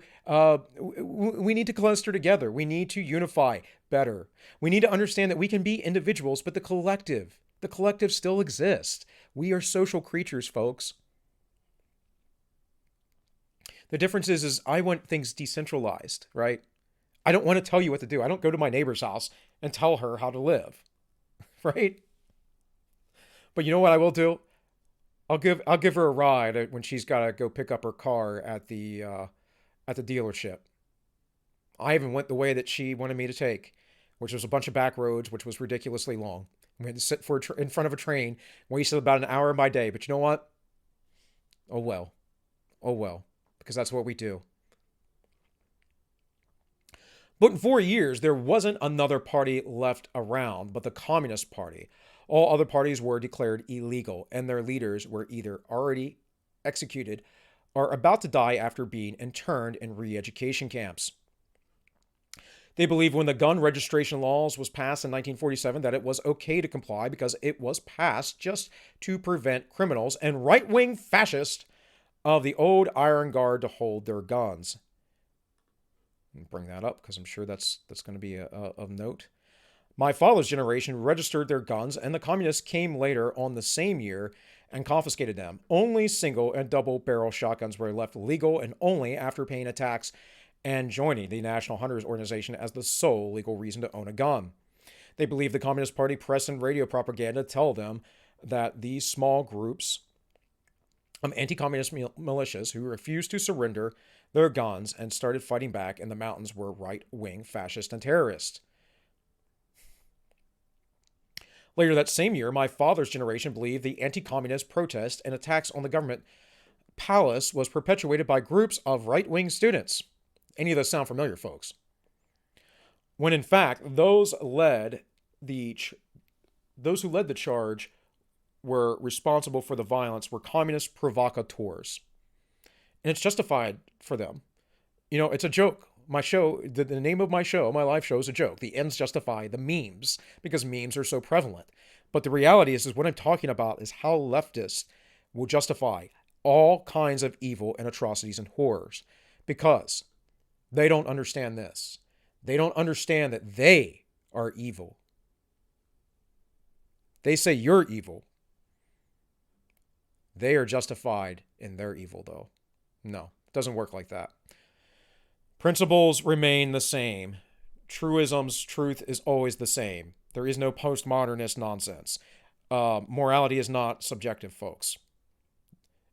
[SPEAKER 1] cluster together. We need to unify better. We need to understand that we can be individuals, but the collective still exists. We are social creatures, folks. The difference is I want things decentralized, right? I don't want to tell you what to do. I don't go to my neighbor's house and tell her how to live, right? But you know what I will do? I'll give her a ride when she's got to go pick up her car at the dealership. I even went the way that she wanted me to take, which was a bunch of back roads, which was ridiculously long. We had to sit in front of a train, wasted about an hour of my day. But you know what? Oh well. Oh well. Because that's what we do. But in 4 years, there wasn't another party left around but the Communist Party. All other parties were declared illegal, and their leaders were either already executed or about to die after being interned in re-education camps. They believed when the gun registration laws was passed in 1947 that it was okay to comply because it was passed just to prevent criminals and right-wing fascists of the old Iron Guard to hold their guns. Bring that up because I'm sure that's going to be of note. My father's generation registered their guns, and the communists came later on the same year and confiscated them. Only single and double barrel shotguns were left legal, and only after paying a tax and joining the National Hunters Organization as the sole legal reason to own a gun. They believed the Communist Party press and radio propaganda tell them that these small groups of anti-communist militias who refused to surrender their guns and started fighting back in the mountains were right-wing fascists and terrorists. Later that same year, my father's generation believed the anti-communist protests and attacks on the government palace was perpetuated by groups of right-wing students. Any of those sound familiar, folks? When in fact, those who led the charge were responsible for the violence were communist provocateurs. And it's justified for them. You know, it's a joke. My show, the name of my show, my live show is a joke. The ends justify the memes because memes are so prevalent. But the reality is what I'm talking about is how leftists will justify all kinds of evil and atrocities and horrors because they don't understand this. They don't understand that they are evil. They say you're evil. They are justified in their evil, though. No, it doesn't work like that. Principles remain the same. Truisms, truth is always the same. There is no postmodernist nonsense. Morality is not subjective, folks.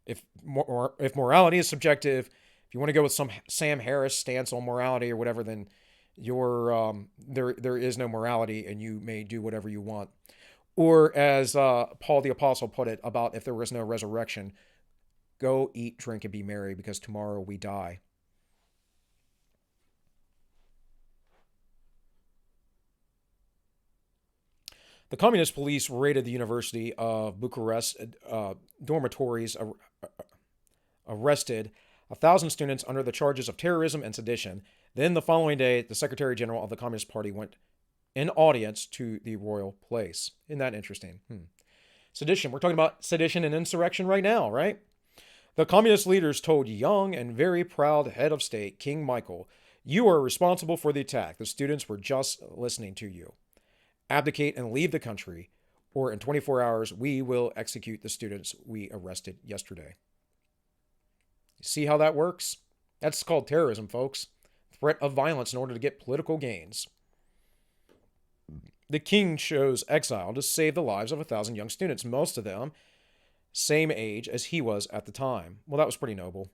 [SPEAKER 1] If morality is subjective, if you want to go with some Sam Harris stance on morality or whatever, then there is no morality and you may do whatever you want. Or as Paul the Apostle put it about if there was no resurrection, go eat, drink, and be merry because tomorrow we die. The communist police raided the University of Bucharest dormitories, arrested 1,000 students under the charges of terrorism and sedition. Then the following day, the Secretary General of the Communist Party went in audience to the royal place. Isn't that interesting? Sedition. We're talking about sedition and insurrection right now, right? The communist leaders told young and very proud head of state, King Michael, "You are responsible for the attack. The students were just listening to you. Abdicate and leave the country, or in 24 hours, we will execute the students we arrested yesterday." See how that works? That's called terrorism, folks. Threat of violence in order to get political gains. The king chose exile to save the lives of 1,000 young students, most of them same age as he was at the time. Well, that was pretty noble.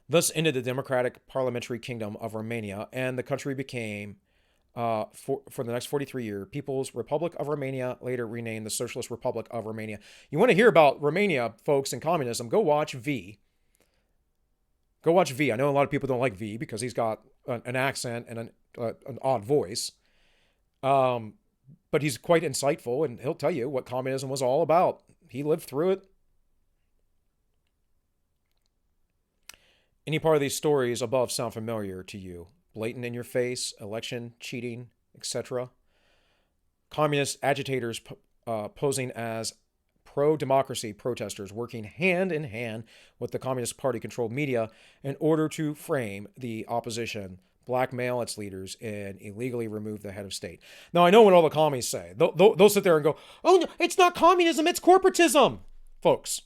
[SPEAKER 1] Thus ended the democratic parliamentary kingdom of Romania, and the country became, for the next 43 years, People's Republic of Romania, later renamed the Socialist Republic of Romania. You want to hear about Romania, folks, and communism, go watch V. Go watch V. I know a lot of people don't like V because he's got an accent and an odd voice. But he's quite insightful, and he'll tell you what communism was all about. He lived through it. Any part of these stories above sound familiar to you? Blatant in your face, election, cheating, etc. Communist agitators posing as pro-democracy protesters working hand in hand with the Communist Party-controlled media in order to frame the opposition, blackmail its leaders, and illegally remove the head of state. Now, I know what all the commies say. They'll sit there and go, oh, no, it's not communism, it's corporatism. Folks,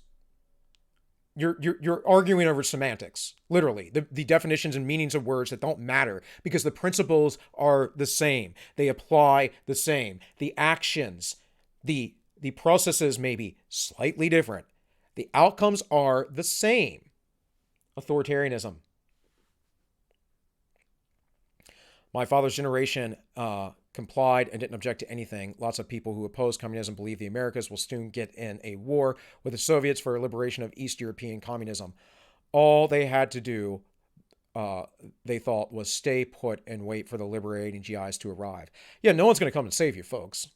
[SPEAKER 1] you're arguing over semantics, literally. The definitions and meanings of words that don't matter because the principles are the same. They apply the same. The actions, the processes may be slightly different. The outcomes are the same. Authoritarianism. My father's generation complied and didn't object to anything. Lots of people who oppose communism believe the Americas will soon get in a war with the Soviets for liberation of East European communism. All they had to do, they thought, was stay put and wait for the liberating GIs to arrive. Yeah, no one's going to come and save you, folks.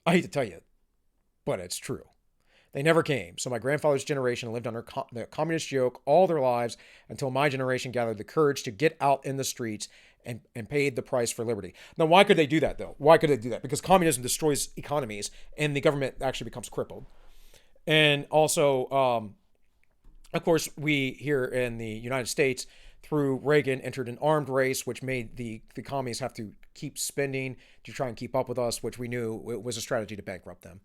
[SPEAKER 1] I hate to tell you, but it's true. They never came. So my grandfather's generation lived under the communist yoke all their lives until my generation gathered the courage to get out in the streets and paid the price for liberty. Now, why could they do that, though? Why could they do that? Because communism destroys economies and the government actually becomes crippled. And also, of course, we here in the United States, through Reagan, entered an armed race, which made the communists have to keep spending to try and keep up with us, which we knew it was a strategy to bankrupt them.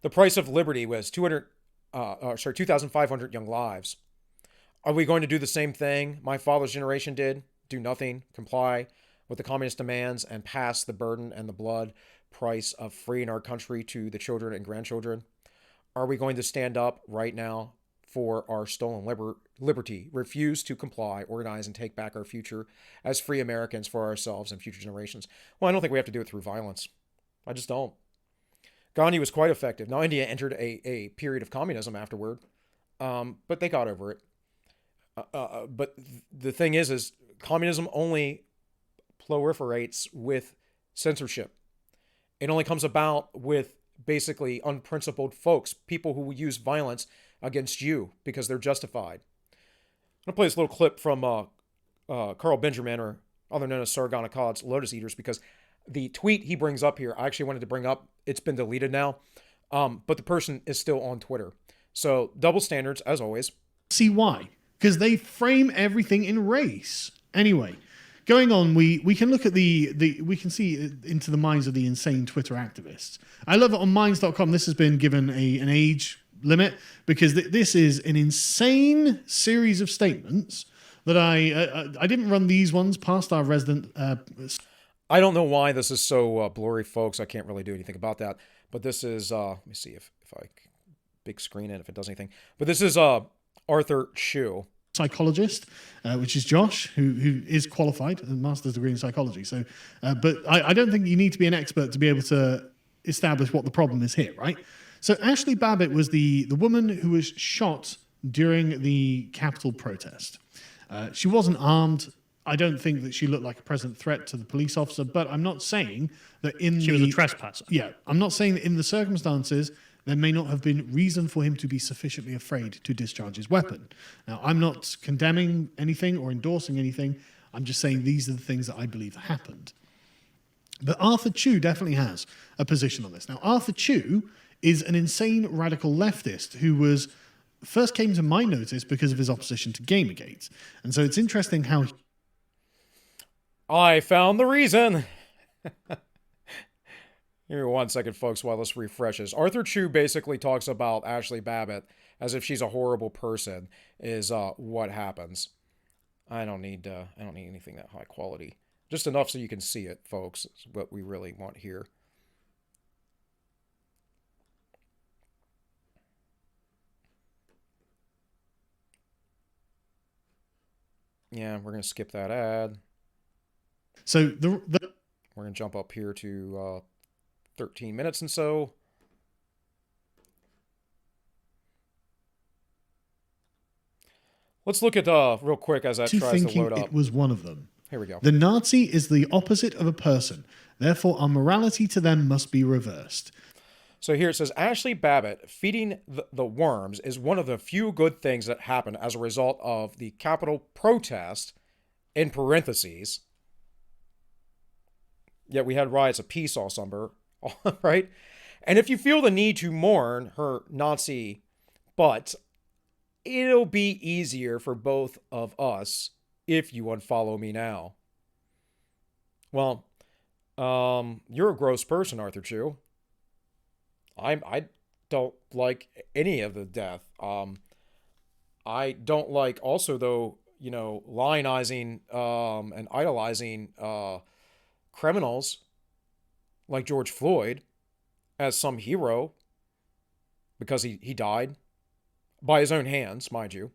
[SPEAKER 1] The price of liberty was 2,500 young lives. Are we going to do the same thing my father's generation did? Do nothing, comply with the communist demands, and pass the burden and the blood price of freeing our country to the children and grandchildren? Are we going to stand up right now for our stolen liberty, refuse to comply, organize, and take back our future as free Americans for ourselves and future generations? Well, I don't think we have to do it through violence. I just don't. Gandhi was quite effective. Now, India entered a period of communism afterward, but they got over it. But the thing is communism only proliferates with censorship. It only comes about with basically unprincipled folks, people who use violence against you because they're justified. I'm going to play this little clip from Carl Benjamin, or other known as Sargon Akkad's Lotus Eaters, because the tweet he brings up here, I actually wanted to bring up. It's been deleted now, but the person is still on Twitter. So double standards, as always.
[SPEAKER 2] See why? Because they frame everything in race. Anyway, going on, we can look at we can see into the minds of the insane Twitter activists. I love it on Minds.com. This has been given an age limit because this is an insane series of statements that I didn't run these ones past our resident.
[SPEAKER 1] I don't know why this is so blurry, folks. I can't really do anything about that. But this is, let me see if I big screen it, if it does anything. But this is Arthur Chu,
[SPEAKER 2] psychologist, which is Josh, who is qualified, a master's degree in psychology. So, but I don't think you need to be an expert to be able to establish what the problem is here, right? So Ashley Babbitt was the woman who was shot during the Capitol protest. She wasn't armed. I don't think that she looked like a present threat to the police officer, but I'm not saying that
[SPEAKER 3] she was a trespasser.
[SPEAKER 2] Yeah, I'm not saying that in the circumstances there may not have been reason for him to be sufficiently afraid to discharge his weapon. Now, I'm not condemning anything or endorsing anything. I'm just saying these are the things that I believe happened. But Arthur Chu definitely has a position on this. Now, Arthur Chu is an insane radical leftist who first came to my notice because of his opposition to Gamergate. And so it's interesting how
[SPEAKER 1] I found the reason. Give me 1 second, folks, while this refreshes. Arthur Chu basically talks about Ashley Babbitt as if she's a horrible person, is what happens. I don't need anything that high quality. Just enough so you can see it, folks, is what we really want here. Yeah, we're going to skip that ad.
[SPEAKER 2] So
[SPEAKER 1] we're going to jump up here to 13 minutes and so. Let's look at real quick as that tries to load up.
[SPEAKER 2] It was one of them.
[SPEAKER 1] Here we go.
[SPEAKER 2] The Nazi is the opposite of a person. Therefore, our morality to them must be reversed.
[SPEAKER 1] So here it says, Ashley Babbitt feeding the worms is one of the few good things that happened as a result of the Capitol protest, in parentheses. Yet we had riots of peace all summer. right? And if you feel the need to mourn her Nazi butt, it'll be easier for both of us if you unfollow me now. Well, you're a gross person, Arthur Chu. I don't like any of the death. I don't like also though, lionizing and idolizing criminals like George Floyd as some hero because he died by his own hands, mind you.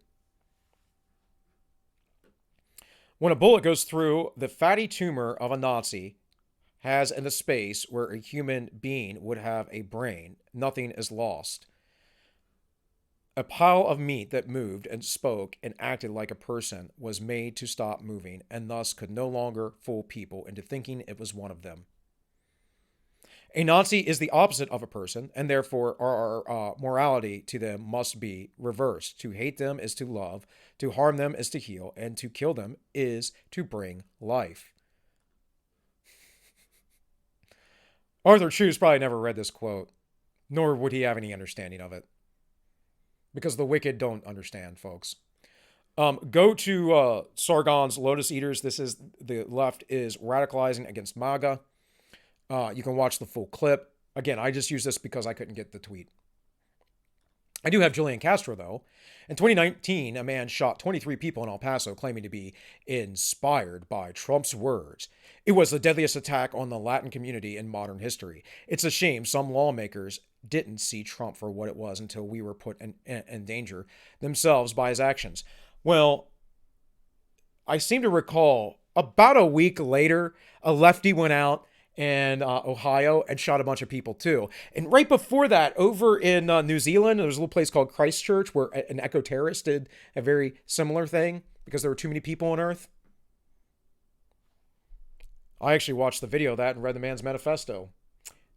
[SPEAKER 1] When a bullet goes through the fatty tumor of a Nazi has in the space where a human being would have a brain, nothing is lost. A pile of meat that moved and spoke and acted like a person was made to stop moving and thus could no longer fool people into thinking it was one of them. A Nazi is the opposite of a person, and therefore our morality to them must be reversed. To hate them is to love, to harm them is to heal, and to kill them is to bring life. Arthur Chu's probably never read this quote, nor would he have any understanding of it. Because the wicked don't understand, folks. Go to Sargon's Lotus Eaters. This is, the left is radicalizing against MAGA. You can watch the full clip. Again, I just use this because I couldn't get the tweet. I do have Julian Castro, though. In 2019, a man shot 23 people in El Paso claiming to be inspired by Trump's words. It was the deadliest attack on the Latin community in modern history. It's a shame some lawmakers didn't see Trump for what it was until we were put in danger themselves by his actions. Well, I seem to recall about a week later, a lefty went out in Ohio and shot a bunch of people too. And right before that, over in New Zealand, there was a little place called Christchurch where an eco-terrorist did a very similar thing because there were too many people on Earth. I actually watched the video of that and read the man's manifesto.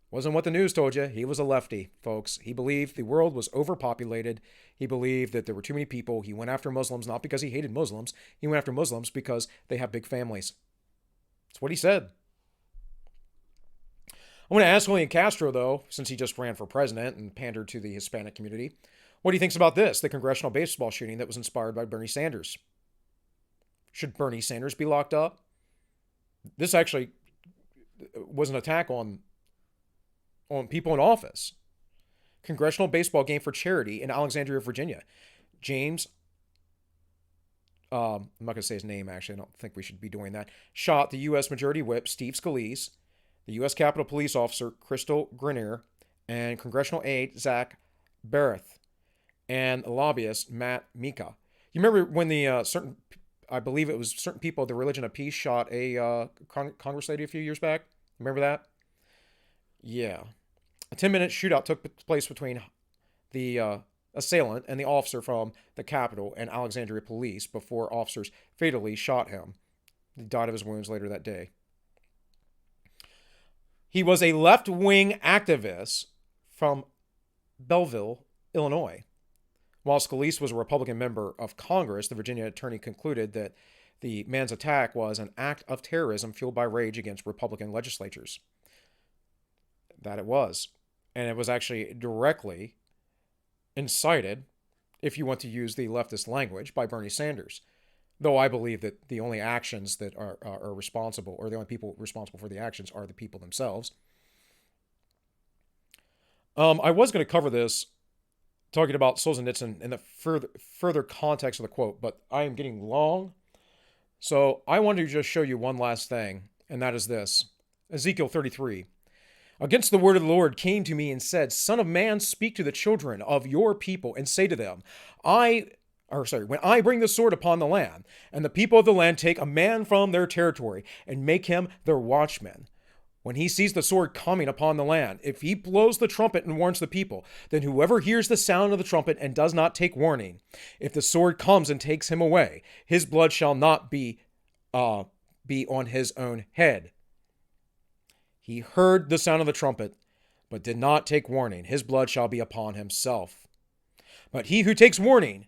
[SPEAKER 1] Wasn't what the news told you. He was a lefty, folks. He believed the world was overpopulated. He believed that there were too many people. He went after Muslims, not because he hated Muslims. He went after Muslims because they have big families. That's what he said. I want to ask Julian Castro, though, since he just ran for president and pandered to the Hispanic community, what he thinks about this, the congressional baseball shooting that was inspired by Bernie Sanders. Should Bernie Sanders be locked up? This actually was an attack on people in office. Congressional baseball game for charity in Alexandria, Virginia. James, I'm not going to say his name, actually. I don't think we should be doing that. Shot the U.S. Majority Whip, Steve Scalise, the U.S. Capitol Police Officer, Crystal Grenier, and Congressional aide, Zach Barrett, and lobbyist, Matt Mika. You remember when the I believe it was certain people of the Religion of Peace shot a Congress lady a few years back? Remember that? Yeah. A 10-minute shootout took place between the assailant and the officer from the Capitol and Alexandria Police before officers fatally shot him. He died of his wounds later that day. He was a left-wing activist from Belleville, Illinois. While Scalise was a Republican member of Congress, the Virginia attorney concluded that the man's attack was an act of terrorism fueled by rage against Republican legislatures. That it was. And it was actually directly incited, if you want to use the leftist language, by Bernie Sanders. Though I believe that the only actions that are responsible, or the only people responsible for the actions, are the people themselves. I was going to cover this, talking about Solzhenitsyn in the further context of the quote, but I am getting long. So I wanted to just show you one last thing, and that is this. Ezekiel 33. Against the word of the Lord came to me and said, Son of man, speak to the children of your people and say to them, when I bring the sword upon the land, and the people of the land take a man from their territory and make him their watchman. When he sees the sword coming upon the land, if he blows the trumpet and warns the people, then whoever hears the sound of the trumpet and does not take warning, if the sword comes and takes him away, his blood shall not be on his own head. He heard the sound of the trumpet, but did not take warning. His blood shall be upon himself. But he who takes warning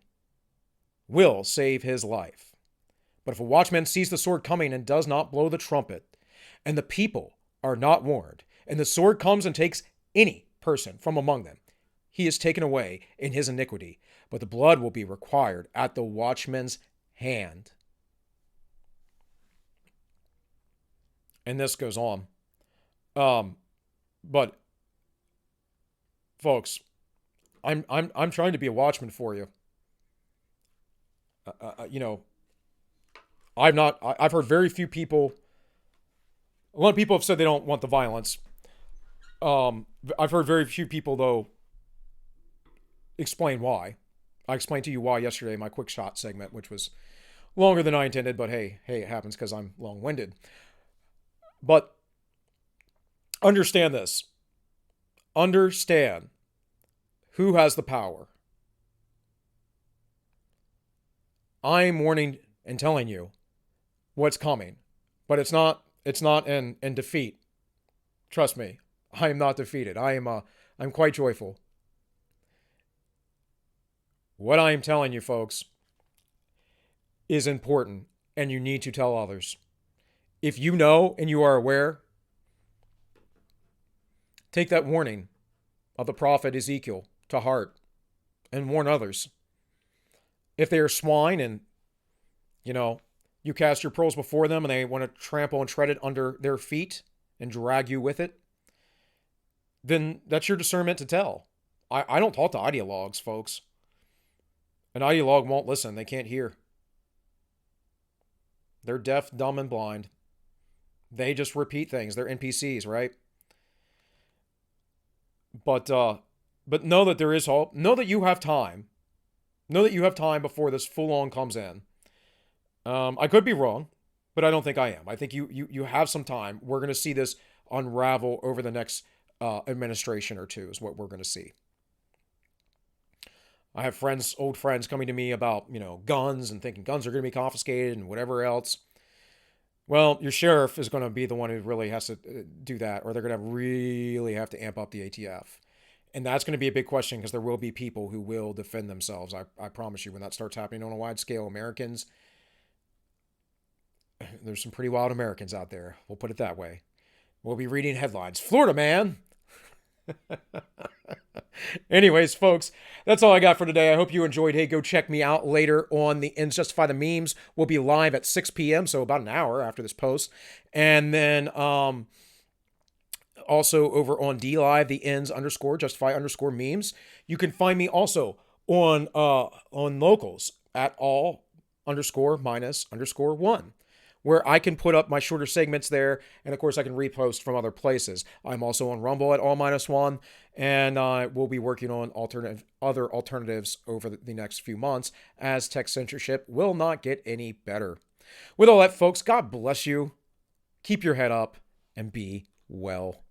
[SPEAKER 1] will save his life. But if a watchman sees the sword coming and does not blow the trumpet, and the people are not warned, and the sword comes and takes any person from among them, he is taken away in his iniquity, but the blood will be required at the watchman's hand. And this goes on. But folks, I'm trying to be a watchman for you. I've heard very few people. A lot of people have said they don't want the violence. I've heard very few people, though, explain why. I explained to you why yesterday in my quick shot segment, which was longer than I intended, but hey, it happens because I'm long-winded. But understand this. Understand who has the power. I'm warning and telling you what's coming, but it's not in defeat. Trust me, I am not defeated. I'm quite joyful. What I am telling you, folks, is important, and you need to tell others. If you know and you are aware, take that warning of the prophet Ezekiel to heart and warn others. If they are swine and, you cast your pearls before them and they want to trample and tread it under their feet and drag you with it, then that's your discernment to tell. I don't talk to ideologues, folks. An ideologue won't listen. They can't hear. They're deaf, dumb, and blind. They just repeat things. They're NPCs, right? But know that there is hope. Know that you have time. Know that you have time before this full-on comes in. I could be wrong, but I don't think I am. I think you have some time. We're going to see this unravel over the next administration or two is what we're going to see. I have old friends coming to me about, guns and thinking guns are going to be confiscated and whatever else. Well, your sheriff is going to be the one who really has to do that, or they're going to really have to amp up the ATF. And that's going to be a big question because there will be people who will defend themselves. I promise you, when that starts happening on a wide scale, Americans, there's some pretty wild Americans out there. We'll put it that way. We'll be reading headlines. Florida man. Anyways, folks, that's all I got for today. I hope you enjoyed. Hey, go check me out later on the Ends Justify the Memes. We'll be live at 6 p.m., so about an hour after this post. And then also over on DLive, the Ends _Justify _memes. You can find me also on locals at all _minus_1. Where I can put up my shorter segments there, and of course I can repost from other places. I'm also on Rumble at all-1, and we'll be working on other alternatives over the next few months as tech censorship will not get any better. With all that, folks, God bless you. Keep your head up and be well.